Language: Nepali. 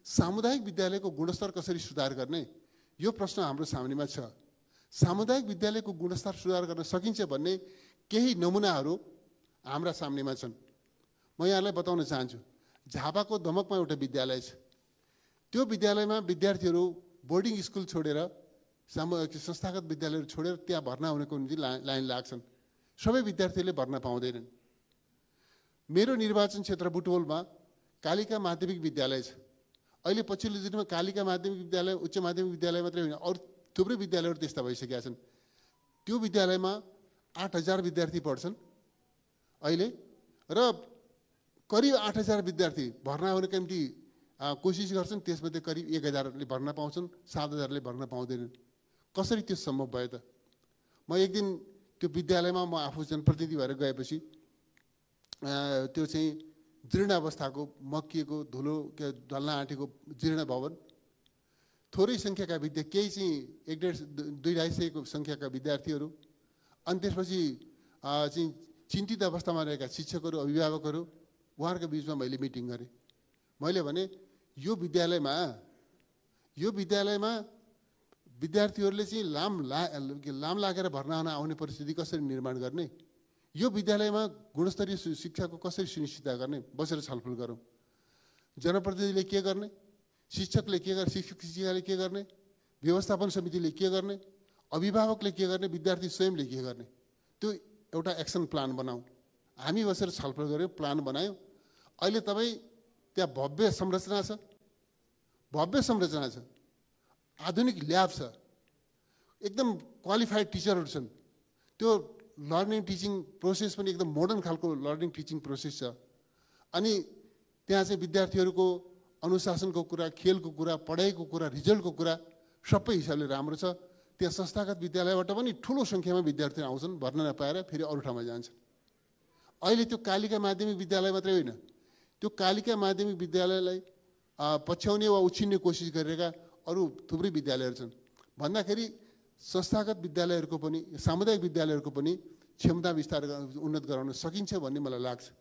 सामुदायिक विद्यालयको गुणस्तर कसरी सुधार गर्ने यो प्रश्न हाम्रो सामनेमा छ। सामुदायिक विद्यालयको गुणस्तर सुधार गर्न सकिन्छ भन्ने केही नमुनाहरू हाम्रा सामनेमा छन्। म यहाँलाई बताउन चाहन्छु। झापाको दमकमा एउटा विद्यालय छ। त्यो विद्यालयमा विद्यार्थीहरू बोर्डिङ स्कुल छोडेर संस्थागत विद्यालयहरू छोडेर त्यहाँ भर्ना हुनको निम्ति लाइन लाग्छन्। सबै विद्यार्थीहरूले भर्ना पाउँदैनन्। मेरो निर्वाचन क्षेत्र बुटवलमा कालिका माध्यमिक विद्यालय छ। अहिले पछिल्लो दिनमा कालिका माध्यमिक विद्यालय उच्च माध्यमिक विद्यालय मात्रै होइन, अरू थुप्रै विद्यालयहरू त्यस्ता भइसकेका छन्। त्यो विद्यालयमा 8000 विद्यार्थी पढ्छन् अहिले, र करिब 8000 विद्यार्थी भर्ना हुनको निम्ति कोसिस गर्छन्। त्यसमध्ये करिब 1000ले भर्ना पाउँछन्, 7000ले भर्ना पाउँदैनन्। कसरी त्यो सम्भव भयो त? म एक दिन त्यो विद्यालयमा म आफू जनप्रतिनिधि भएर गएपछि त्यो चाहिँ जीर्ण अवस्थाको मक्किएको धुलो ढल्न आँटेको जीर्ण भवन, थोरै सङ्ख्याका केही चाहिँ 1-250 सङ्ख्याका विद्यार्थीहरू, अनि त्यसपछि चाहिँ चिन्तित अवस्थामा रहेका शिक्षकहरू, अभिभावकहरू, उहाँहरूको बिचमा मैले मिटिङ गरेँ। मैले भने यो विद्यालयमा विद्यार्थीहरूले चाहिँ लाम लागेर भर्ना हुन आउने परिस्थिति कसरी निर्माण गर्ने, यो विद्यालयमा गुणस्तरीय शिक्षाको कसरी सुनिश्चित गर्ने, बसेर छलफल गरौँ। जनप्रतिनिधिले के गर्ने, शिक्षकले के गर्ने, शिक्षिकाले के गर्ने, व्यवस्थापन समितिले के गर्ने, अभिभावकले के गर्ने, विद्यार्थी स्वयंले के गर्ने, त्यो एउटा एक्सन प्लान बनाऊ। हामी बसेर छलफल गऱ्यौँ, प्लान बनायौँ। अहिले तपाईँ त्यहाँ भव्य संरचना छ, आधुनिक ल्याब छ, एकदम क्वालिफाइड टिचरहरू छन्। त्यो लर्निङ टिचिङ प्रोसेस पनि एकदम मोडर्न खालको लर्निङ टिचिङ प्रोसेस छ। अनि त्यहाँ चाहिँ विद्यार्थीहरूको अनुशासनको कुरा, खेलको कुरा, पढाइको कुरा, रिजल्टको कुरा सबै हिसाबले राम्रो छ। त्यहाँ संस्थागत विद्यालयबाट पनि ठुलो सङ्ख्यामा विद्यार्थी आउँछन्, भर्ना नपाएर फेरि अरू ठाउँमा जान्छन्। अहिले त्यो कालिका माध्यमिक विद्यालय मात्रै होइन, त्यो कालिका माध्यमिक विद्यालयलाई पछ्याउने वा उछिन्ने कोसिस गरेका अरू थुप्रै विद्यालयहरू छन्। भन्दाखेरि संस्थागत विद्यालयहरूको पनि, सामुदायिक विद्यालयहरूको पनि क्षमता विस्तार उन्नत गराउन सकिन्छ भन्ने मलाई लाग्छ।